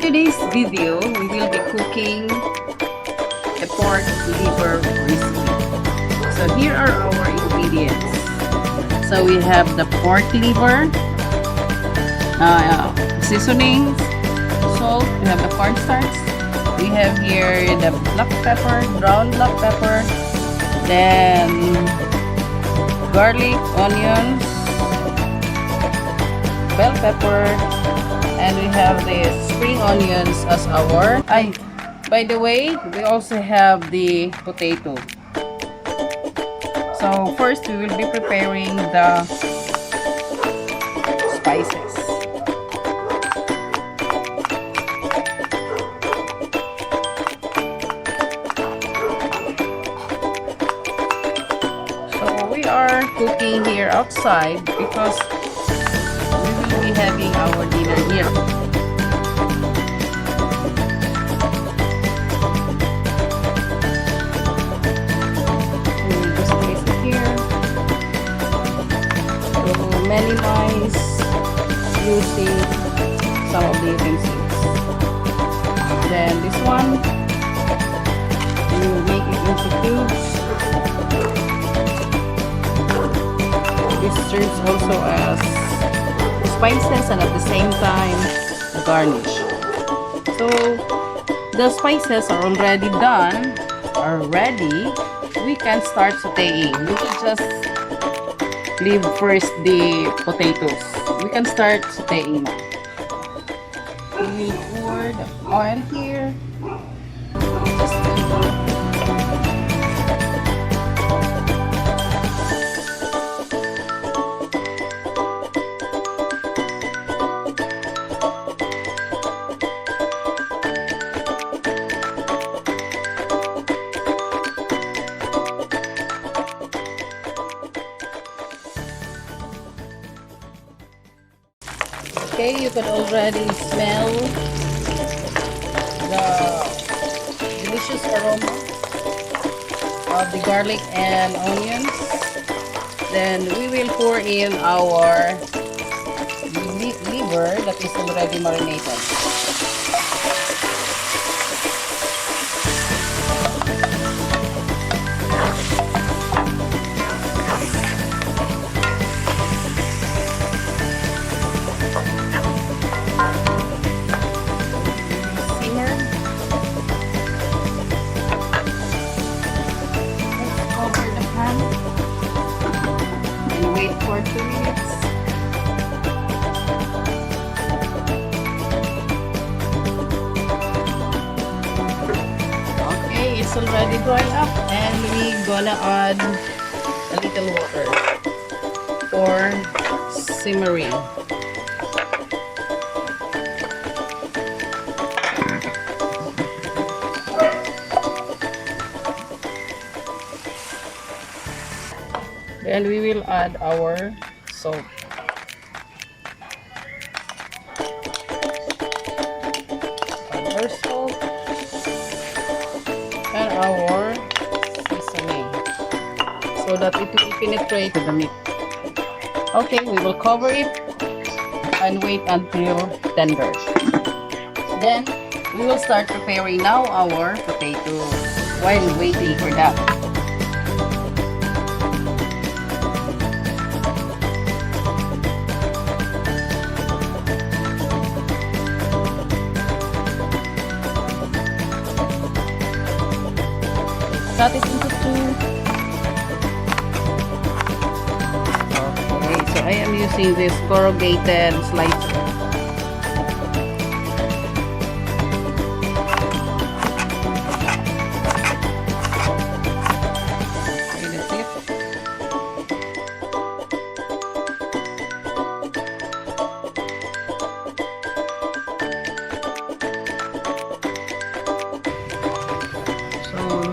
today's video, we will be cooking a pork liver recipe. So here are our ingredients. So we have the pork liver, seasonings, salt, we have the cornstarch, we have here the black pepper, brown black pepper, then garlic, onions, bell pepper, and we have the spring onions as our... by the way, we also have the potato. So first we will be preparing the spices. So we are cooking here outside because we will be having our dinner here. Minimize using some of the utensils. Then this one, we will make it into cubes. This serves also as spices and at the same time a garnish. So the spices are already done, are ready. We can start sauteing. We will just leave first the potatoes. We can start sauteing now. We will pour the oil here. Okay, you can already smell the delicious aroma of the garlic and onions. Then we will pour in our liver that is already marinated. Wait for 2 minutes. Okay, it's already boiled up and we're gonna add a little water for simmering. And we will add our salt. Our salt and our seasoning so that it will penetrate the meat. Okay, we will cover it and wait until tender. Then we will start preparing now our potatoes while waiting for that. Cut it into two. Okay, so I am using this corrugated slicer. Okay, that's it.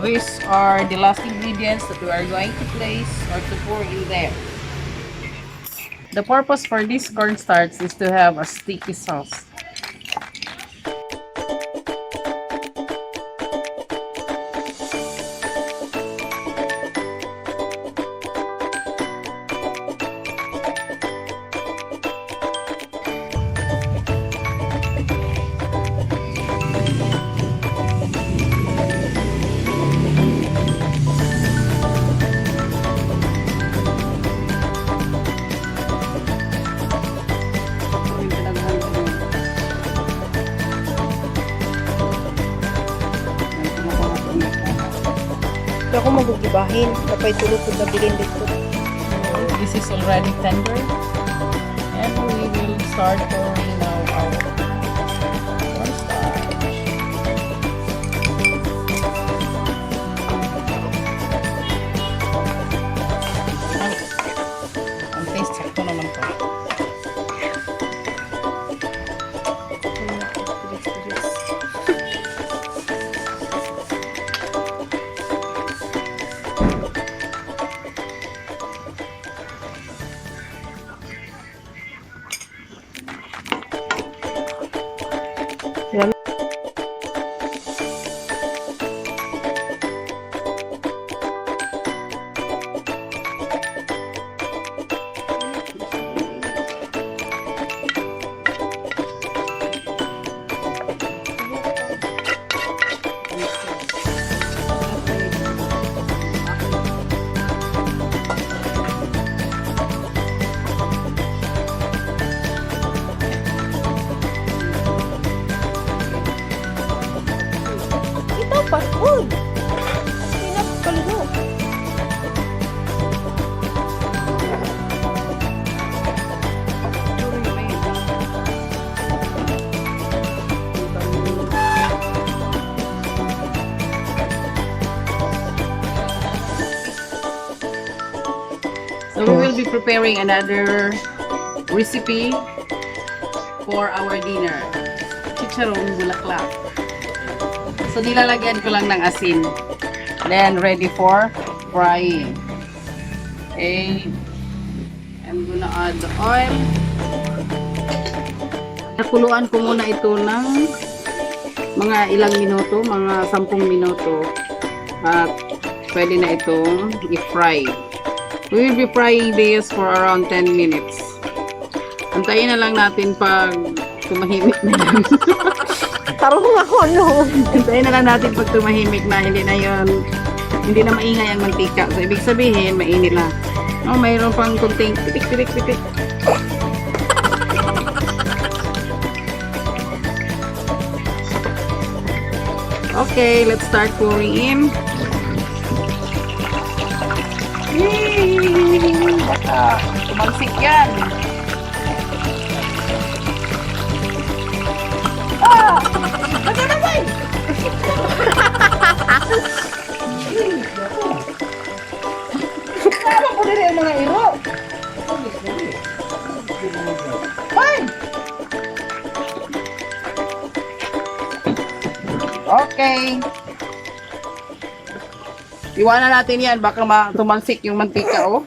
These are the last ingredients that we are going to place or to pour in there. The purpose for this cornstarch is to have a sticky sauce. bahin. Kapay tulog po na bilin dito. This is already tender. And we will start pouring now our cornstarch. Ang taste sakto naman to. Fast food. Pinap kalugo. So we will be preparing another recipe for our dinner. Chicharong bulaklak. So nilalagyan ko lang ng asin. Then ready for frying. Okay. I'm gonna add the oil. Nakuluan ko muna ito ng mga ilang minuto, mga 10 minuto. At pwede na itong i-fry. We will be frying this for around 10 minutes. Antayin na lang natin pag tumahimik na yan. Tarong ako, no? Antayin na lang natin pag tumahimik na, hindi na maingay ang mantika. So, ibig sabihin, mainit na. Oh, mayroon pang kunting pitik. Okay, let's start pouring in. Baka tumansik yan. Basta naman! Sama ko rin yung mga iro. Fine! Okay. Iwanan natin yan. Baka tumansik yung mantika, oh.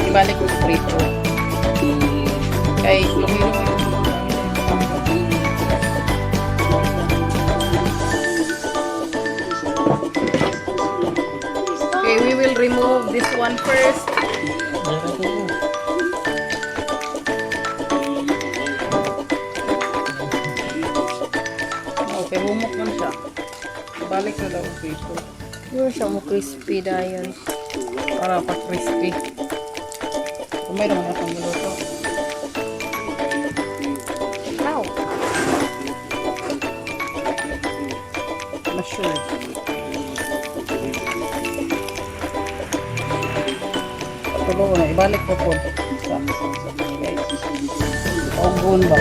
Ibalik ko sa prito. Kaya lumilong. Okay, we will remove this one first. Okay, humok lang siya. Ibalik na daw prito. Yun siya mo crispy dayon. Para pa crispy. Kumay naman na pang luto. Ow! Mushroom. Tulo na, ibalik ko po. Paugun ba?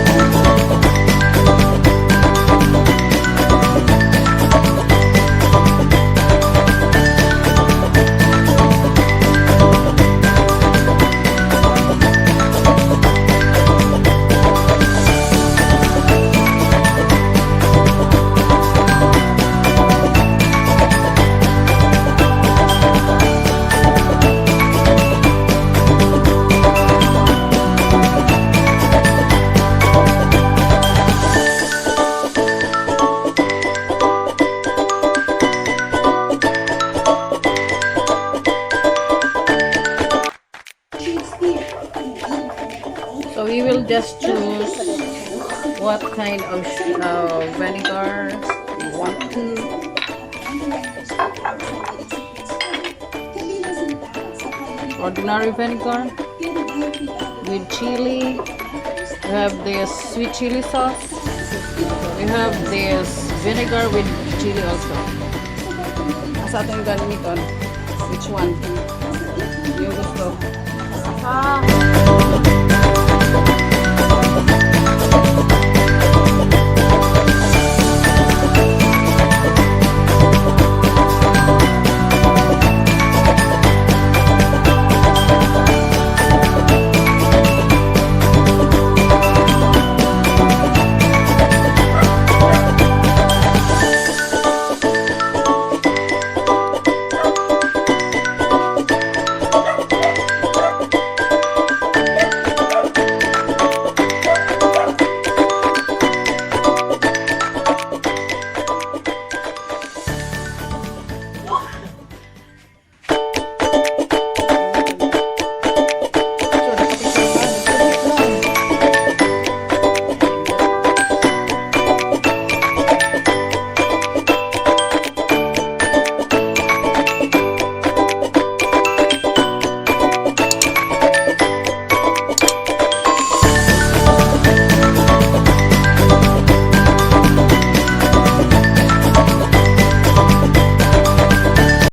just choose what kind of vinegar you want to. Ordinary vinegar with chili. We have this sweet chili sauce. We have this vinegar with chili also. Asa ito yung gamiton? Which one? Yung